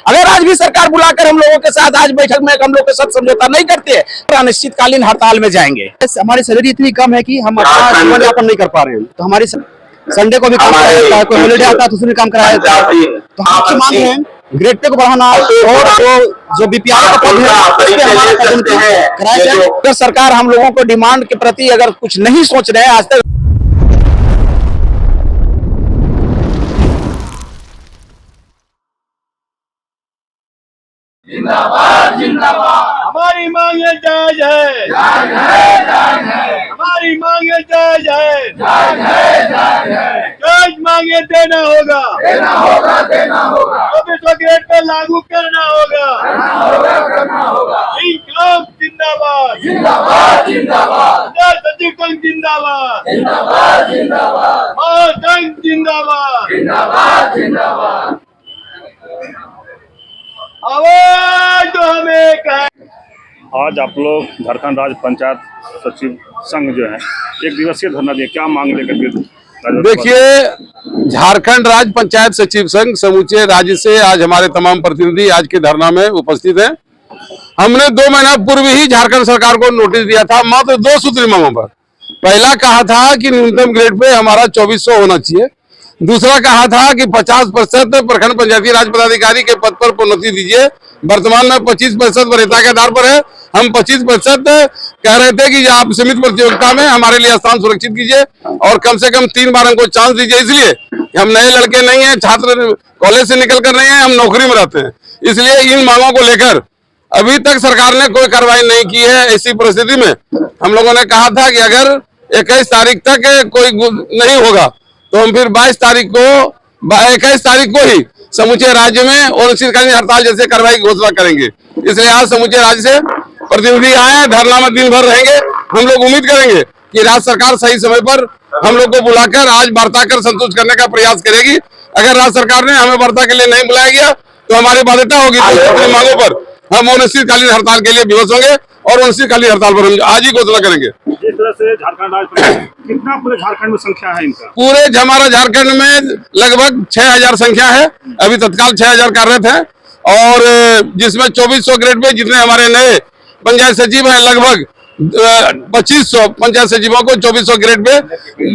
अगर आज भी सरकार बुलाकर हम लोगों के साथ आज बैठक में हम लोग के साथ समझौता नहीं करते हैं तो अनिश्चितकालीन हड़ताल में जाएंगे। हमारी सैलरी इतनी कम है कि हम अपना जीवन यापन नहीं कर पा रहे हैं, तो हमारी संडे को भी काम कराया जाता है, कोई हॉलीडे आता है तो उसमें काम कराया जाता है। तो हम आपसे मांग रहे हैं ग्रेड पे को बढ़ाना और जो बीपीआर का पद है उस पे हमारा पदोन्नति कराया जाए। अगर सरकार हम लोगों को डिमांड के प्रति अगर कुछ नहीं सोच रहे हैं आज तक। जिंदाबाद जिंदाबाद हमारी मांगे जायज है, हमारी मांगे जायज है, जायज मांगे देना होगा, देना होगा 2400 ग्रेड पे लागू करना होगा। इंकलाब जिंदाबाद, जिंदाबाद जिंदाबाद सचिव संघ जिंदाबाद, जिंदाबाद जिंदाबाद महासंघ जिंदाबाद, जिंदाबाद जिंदाबाद। आवाज तो हमें कहे। आज आप लोग झारखंड राज्य पंचायत सचिव संघ जो है एक दिवसीय धरना दिया, क्या मांग लेकर के? देखिए, झारखंड राज्य पंचायत सचिव संघ समूचे राज्य से आज हमारे तमाम प्रतिनिधि आज के धरना में उपस्थित हैं। हमने 2 महीना पूर्व ही झारखंड सरकार को नोटिस दिया था मात्र 2 सूत्री मांगों पर। पहला कहा था कि न्यूनतम ग्रेड पे हमारा 2400 होना चाहिए, दूसरा कहा था कि 50% प्रखंड पंचायती राज पदाधिकारी के पद पर प्रोन्नति दीजिए। वर्तमान में 25% वरीयता के आधार पर है, हम 25% कह रहे थे कि आप सीमित प्रतियोगिता में हमारे लिए स्थान सुरक्षित कीजिए और कम से कम 3 बार हमको चांस दीजिए। इसलिए हम नए लड़के नहीं हैं, छात्र कॉलेज से निकल कर नहीं है, हम नौकरी में रहते हैं। इसलिए इन मांगों को लेकर अभी तक सरकार ने कोई कार्रवाई नहीं की है। ऐसी परिस्थिति में हम लोगों ने कहा था कि अगर 21 तारीख तक कोई नहीं होगा तो हम फिर 21 तारीख को ही समूचे राज्य में और अनिश्चितकालीन हड़ताल जैसे कार्रवाई की घोषणा करेंगे। इसलिए आज समूचे राज्य से प्रतिनिधि आए, धरना में दिन भर रहेंगे। हम लोग उम्मीद करेंगे कि राज्य सरकार सही समय पर हम लोग को बुलाकर आज वार्ता कर संतुष्ट करने का प्रयास करेगी। अगर राज्य सरकार ने हमें वार्ता के लिए नहीं बुलाया गया तो हमारी बाध्यता होगी तो अपनी मांगों पर हम अनिश्चितकालीन हड़ताल के लिए विवश होंगे और अनिश्चितकालीन हड़ताल पर हम आज ही घोषणा करेंगे। जिस तरह से झारखंड राज्य कितना पूरे झारखंड में संख्या है इनका? पूरे हमारा झारखंड में लगभग 6000 संख्या है। अभी तत्काल 6000 कार्यरत है और जिसमें 2400 ग्रेड पे जितने हमारे नए पंचायत सचिव हैं लगभग 2500 पंचायत सचिवों को 2400 ग्रेड पे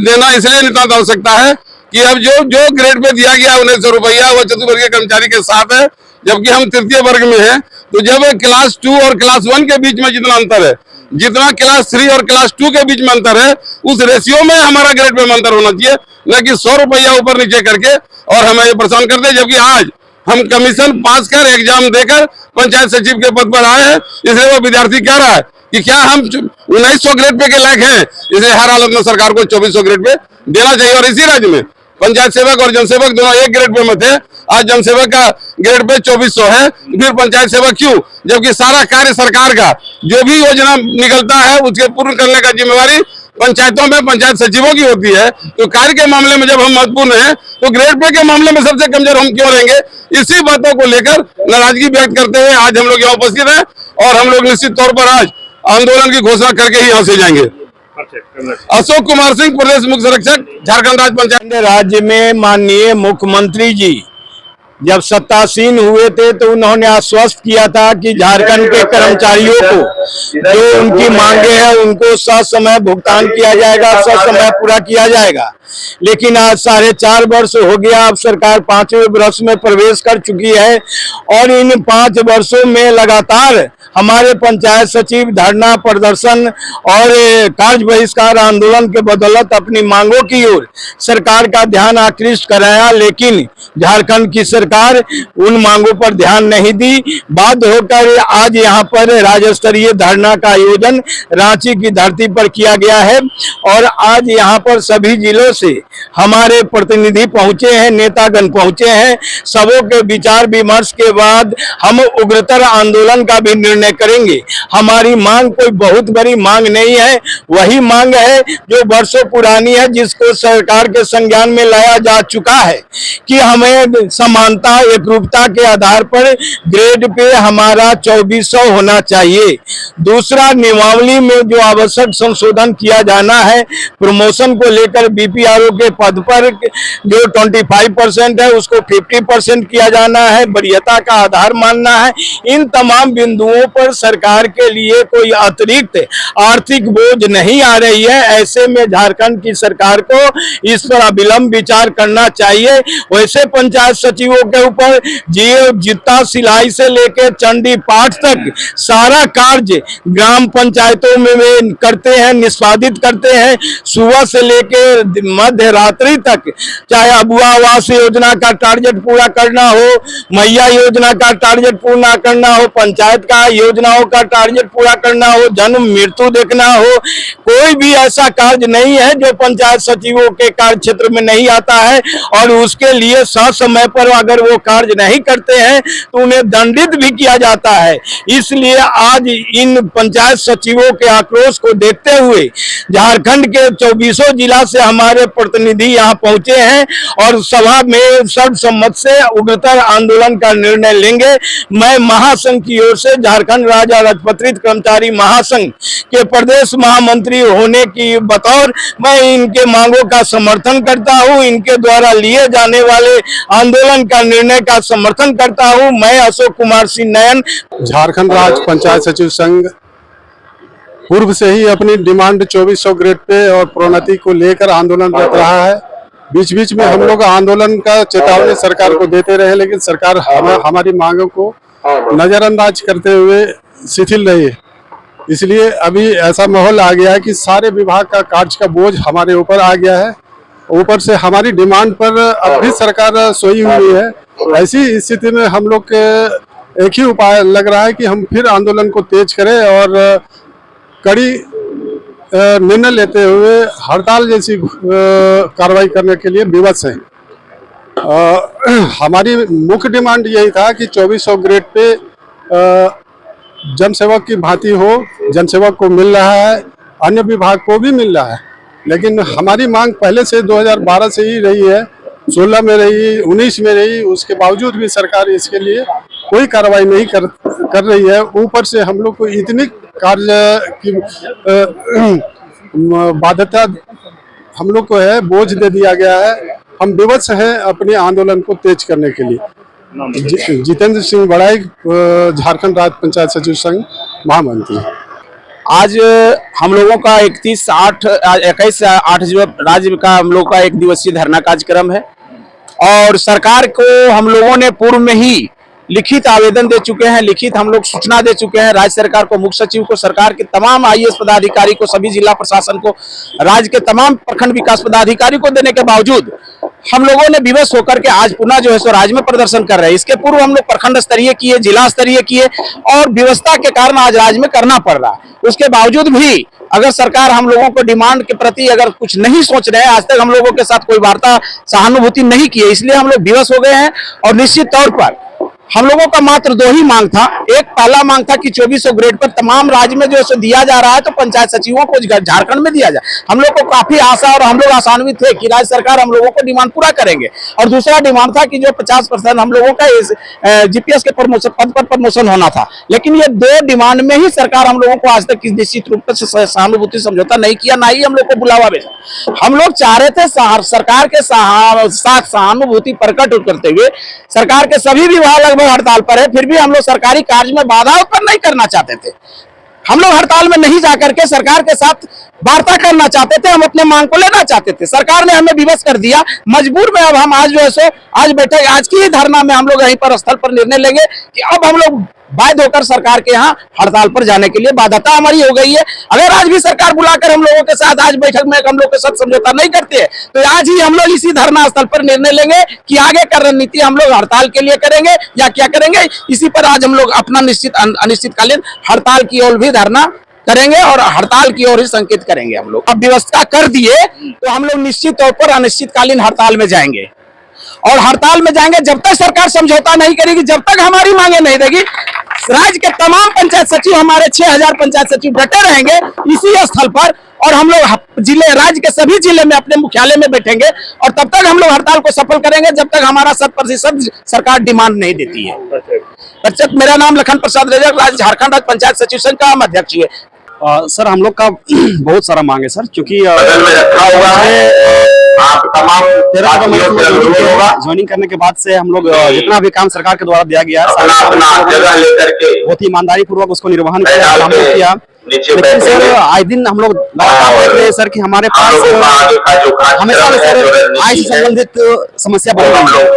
देना इसलिए नितांत आवश्यकता है कि अब जो ग्रेड पे दिया गया 1900 रुपया वो चतुर्वर्गीय कर्मचारी के साथ है, जबकि हम तृतीय वर्ग में हैं। तो जब क्लास 2 और क्लास 1 के बीच में जितना अंतर है, जितना क्लास 3 और क्लास 2 के बीच में अंतर है, उस रेशियो में हमारा ग्रेड पे अंतर होना चाहिए, न कि 100 रुपया ऊपर नीचे करके और हमें ये परेशान करते हैं। जबकि आज हम कमीशन पास कर एग्जाम देकर पंचायत सचिव के पद पर आए हैं। इसलिए वो विद्यार्थी कह रहा है कि क्या हम 1900 ग्रेड पे के लायक हैं, इसलिए हर हालत में सरकार को 2400 ग्रेड पे देना चाहिए। और इसी राज्य में पंचायत सेवक और जनसेवक दोनों एक ग्रेड पे में थे, आज जनसेवक का ग्रेड पे 2400 है, फिर पंचायत सेवक क्यों? जबकि सारा कार्य सरकार का जो भी योजना निकलता है उसके पूर्ण करने का जिम्मेवारी पंचायतों में पंचायत सचिवों की होती है। तो कार्य के मामले में जब हम महत्वपूर्ण हैं तो ग्रेड पे के मामले में सबसे कमजोर हम क्यों रहेंगे? इसी बातों को लेकर नाराजगी व्यक्त करते हुए आज हम लोग यहाँ उपस्थित हैं और हम लोग निश्चित तौर पर आज आंदोलन की घोषणा करके ही यहाँ से जाएंगे। अशोक कुमार सिंह, प्रदेश मुख्य संरक्षक, झारखंड राज्य पंचायत। राज्य में माननीय मुख्यमंत्री जी जब सत्तासीन हुए थे तो उन्होंने आश्वस्त किया था कि झारखंड के कर्मचारियों को जो उनकी मांगे हैं उनको ससमय भुगतान किया जाएगा, ससमय पूरा किया जाएगा। लेकिन आज 4.5 वर्ष हो गया, अब सरकार 5वें वर्ष में प्रवेश कर चुकी है और इन 5 वर्षों में लगातार हमारे पंचायत सचिव धरना प्रदर्शन और कार्य बहिष्कार आंदोलन के बदौलत अपनी मांगों की ओर सरकार का ध्यान आकृष्ट कराया, लेकिन झारखंड की सरकार उन मांगों पर ध्यान नहीं दी। बाध्य होकर आज यहाँ पर राज्य स्तरीय धरना का आयोजन रांची की धरती पर किया गया है और आज यहाँ पर सभी जिलों से हमारे प्रतिनिधि पहुंचे हैं, नेतागण पहुंचे हैं। सबों के विचार विमर्श के बाद हम उग्रतर आंदोलन का भी निर्णय करेंगे। हमारी मांग कोई बहुत बड़ी मांग नहीं है, वही मांग है जो वर्षों पुरानी है, जिसको सरकार के संज्ञान में लाया जा चुका है कि हमें समानता एकरूपता के आधार पर ग्रेड पे हमारा 2400 होना चाहिए। दूसरा, नियमावली में जो आवश्यक संशोधन किया जाना है, प्रमोशन को लेकर बीपीआर कर्मचारियों के पद पर जो 25% है उसको 50% किया जाना है, वरीयता का आधार मानना है। इन तमाम बिंदुओं पर सरकार के लिए कोई अतिरिक्त आर्थिक बोझ नहीं आ रही है। ऐसे में झारखंड की सरकार को इस पर अविलंब विचार करना चाहिए। वैसे पंचायत सचिवों के ऊपर जितना सिलाई से लेकर चंडी पाठ तक सारा कार्य ग्राम पंचायतों में करते हैं, निष्पादित करते हैं। सुबह से लेकर मध्य रात्रि तक, चाहे अबुआ आवास योजना का टारगेट पूरा करना हो, मैया योजना का टारगेट पूरा करना हो, पंचायत का योजनाओं का टारगेट पूरा करना हो, जन्म मृत्यु देखना हो, कोई भी ऐसा कार्य नहीं है जो पंचायत सचिवों के कार्य क्षेत्र में नहीं आता है। और उसके लिए समय पर अगर वो कार्य नहीं करते हैं तो उन्हें दंडित भी किया जाता है। इसलिए आज इन पंचायत सचिवों के आक्रोश को देखते हुए झारखंड के 24 जिला से हमारे प्रतिनिधि यहाँ पहुंचे हैं और सभा में सर्वसम्मत से उग्रतर आंदोलन का निर्णय लेंगे। मैं महासंघ की ओर से, झारखंड राज्य राजपत्रित कर्मचारी महासंघ के प्रदेश महामंत्री होने की बतौर मैं इनके मांगों का समर्थन करता हूं, इनके द्वारा लिए जाने वाले आंदोलन का निर्णय का समर्थन करता हूं। मैं अशोक कुमार सिंह नयन, झारखंड राज्य पंचायत सचिव संघ पूर्व से ही अपनी डिमांड 2400 ग्रेड पे और प्रोन्नति को लेकर आंदोलनरत रहा है। बीच बीच में हम लोग आंदोलन का चेतावनी सरकार को देते रहे, लेकिन सरकार हमारी मांगों को नजरअंदाज करते हुए शिथिल रही है। इसलिए अभी ऐसा माहौल आ गया है कि सारे विभाग का कार्य का बोझ हमारे ऊपर आ गया है। ऊपर से हमारी डिमांड पर अब भी सरकार सोई हुई है। ऐसी स्थिति में हम लोग के एक ही उपाय लग रहा है कि हम फिर आंदोलन को तेज करें और कड़ी निर्णय लेते हुए हड़ताल जैसी कार्रवाई करने के लिए विवश हैं। हमारी मुख्य डिमांड यही था कि 2400 ग्रेड पे जनसेवक की भांति हो, जनसेवक को मिल रहा है, अन्य विभाग को भी मिल रहा है। लेकिन हमारी मांग पहले से 2012 से ही रही है, 16 में रही, 19 में रही, उसके बावजूद भी सरकार इसके लिए कोई कार्रवाई नहीं कर रही है। ऊपर से हम लोग को इतनी कार्य की बाध्यता हम लोग को है, बोझ दे दिया गया है। हम विवश हैं अपने आंदोलन को तेज करने के लिए। जितेंद्र सिंह बड़ाई, झारखंड राज्य पंचायत सचिव संघ महामंत्री। आज हम लोगों का 21/8 राज्य का हम लोग का 1 दिवसीय धरना कार्यक्रम है और सरकार को हम लोगों ने पूर्व में ही लिखित आवेदन दे चुके हैं, लिखित हम लोग सूचना दे चुके हैं राज्य सरकार को, मुख्य सचिव को, सरकार के तमाम IAS पदाधिकारी को, सभी जिला प्रशासन को, राज्य के तमाम प्रखंड विकास पदाधिकारी को देने के बावजूद हम लोगों ने विवश होकर के आज पुनः जो है सो राज्य में प्रदर्शन कर रहे हैं। इसके पूर्व हम लोग प्रखंड स्तरीय किए, जिला स्तरीय किए और व्यवस्था के कारण आज राज्य में करना पड़ रहा है। उसके बावजूद भी अगर सरकार हम लोगों को डिमांड के प्रति अगर कुछ नहीं सोच रहे हैं, आज तक हम लोगों के साथ कोई वार्ता सहानुभूति नहीं की है, इसलिए हम लोग विवश हो गए हैं। और निश्चित तौर पर हम लोगों का मात्र 2 ही मांग था। एक पहला मांग था कि 2400 ग्रेड पर तमाम राज्य में जो है दिया जा रहा है तो पंचायत सचिवों को झारखंड में दिया जाए। हम लोग को काफी आशा और हम लोग आशान्वित थे कि राज्य सरकार हम लोगों को डिमांड पूरा करेंगे। और दूसरा डिमांड था कि जो 50% हम लोगों का इस GPS के प्रमोशन पद पर प्रमोशन होना था। लेकिन ये 2 डिमांड में ही सरकार हम लोगों को आज तक निश्चित रूप से सहानुभूति समझौता नहीं किया, ना ही हम लोग को बुलावा भेजा। हम लोग चाह रहे थे सरकार के साथ सहानुभूति प्रकट करते हुए, सरकार के सभी विभाग लगभग हड़ताल पर है, फिर भी हम लोग सरकारी कार्य में बाधा उत्पन्न नहीं करना चाहते थे। हम लोग हड़ताल में नहीं जाकर के सरकार के साथ वार्ता करना चाहते थे, हम अपने मांग को लेना चाहते थे। सरकार ने हमें विवश कर दिया, मजबूर में अब हम आज जो है सो आज की ही धरना में हम लोग यहीं पर स्थल पर निर्णय लेंगे कि अब हम लोग बाध्य होकर सरकार के यहाँ हड़ताल पर जाने के लिए बाध्यता हमारी हो गई है। अगर आज भी सरकार बुलाकर हम लोगों के साथ आज बैठक में हम लोग के साथ समझौता नहीं करते हैं तो आज ही हम लोग इसी धरना स्थल पर निर्णय लेंगे कि आगे का रणनीति हम लोग हड़ताल के लिए करेंगे या क्या करेंगे। इसी पर आज हम लोग अपना अनिश्चितकालीन हड़ताल की ओर भी धरना करेंगे और हड़ताल की ओर ही संकेत करेंगे। हम लोग अब व्यवस्था कर दिए तो हम लोग निश्चित तौर पर अनिश्चितकालीन हड़ताल में जाएंगे और हड़ताल में जाएंगे जब तक सरकार समझौता नहीं करेगी, जब तक हमारी मांगे नहीं देगी। राज्य के तमाम पंचायत सचिव, हमारे 6000 पंचायत सचिव डटे रहेंगे इसी स्थल पर और हम लोग राज्य के सभी जिले में अपने मुख्यालय में बैठेंगे और तब तक हम लोग हड़ताल को सफल करेंगे जब तक हमारा 100% सरकार डिमांड नहीं देती है। मेरा नाम लखन प्रसाद रेजक, राज्य झारखंड राज्य पंचायत सचिव संघ का अध्यक्ष है। सर हम लोग का बहुत सारा मांग है सर, क्योंकि आप तमाम 13 साथियों से अनुरोध होगा ज्वाइनिंग करने के बाद से हम लोग जितना भी काम सरकार के द्वारा दिया गया अपना अपना जगह लेकर के बहुत ही ईमानदारी पूर्वक उसको निर्वहन किया, डाल हम लोग के किया। नीचे लेकिन बैठे सर हैं। आए दिन हम लोग लगातार देख रहे हैं सर कि हमारे हम पास लोगों का आगे का जो हमेशा कार्यक्रम है, जो सर रणनीति आय से है, संबंधित समस्या वो बढ़ हम रही है। लोग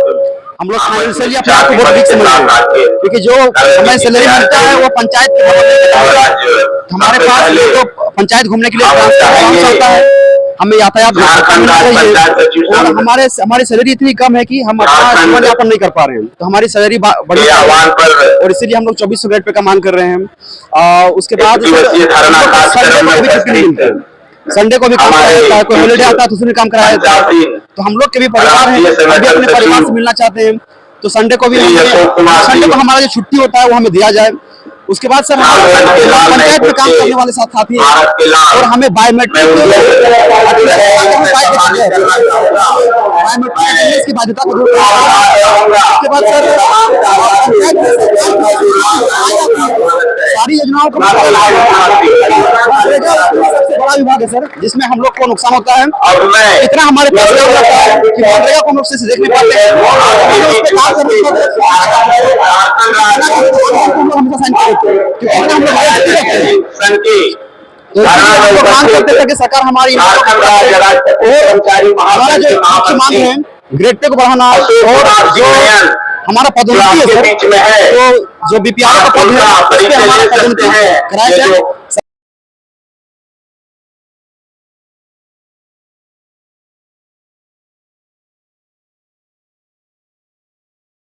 हम लोग फाइनेंशियली अपने चार आप को बहुत वीक समझ रहे हैं, क्योंकि जो हमें सैलरी मिलता है वो पंचायत के हमारे पास तो पंचायत घूमने के लिए ट्रांसपोर्ट चलता है, हमें यातायात झारखंड राज्य पंचायत सचिव और संघ हमारी सैलरी इतनी कम है कि हम अपना जीवन यापन नहीं कर पा रहे हैं, तो हमारी सैलरी बढ़ी के आह्वान पर और इसीलिए हम लोग 2400 ग्रेड पे का मांग कर रहे हैं। उसके बाद दिवसीय धरना कार्यक्रम में उपस्थित संडे को भी काम कराया जाता है, कोई हॉलीडे आता है तो उसमें काम कराया जाता है। तो हम लोग के भी परिवार है, अभी अपने परिवार से मिलना चाहते हैं, तो संडे को भी संडे को हमारा जो छुट्टी होता है वो हमें दिया जाए। उसके बाद सर पंचायत में काम करने वाले साथी हैं और हमें बायोमेट्रिक की बाध्यता को दूर उसके बाद सर सारी योजनाओं को सबसे बड़ा विभाग है सर, जिसमें हम लोग को नुकसान होता है। इतना हमारे पास होता है कि मनरेगा को हम लोग से देख नहीं पाते हैं, मांग करते थे कि सरकार हमारी हमारा जो मुख्य मांग है ग्रेड पे को बढ़ाना और जो हमारा पदोन्नति है सर, तो जो बीपीआर का पद है उस पे हमारा पदोन्नति कराया जाए।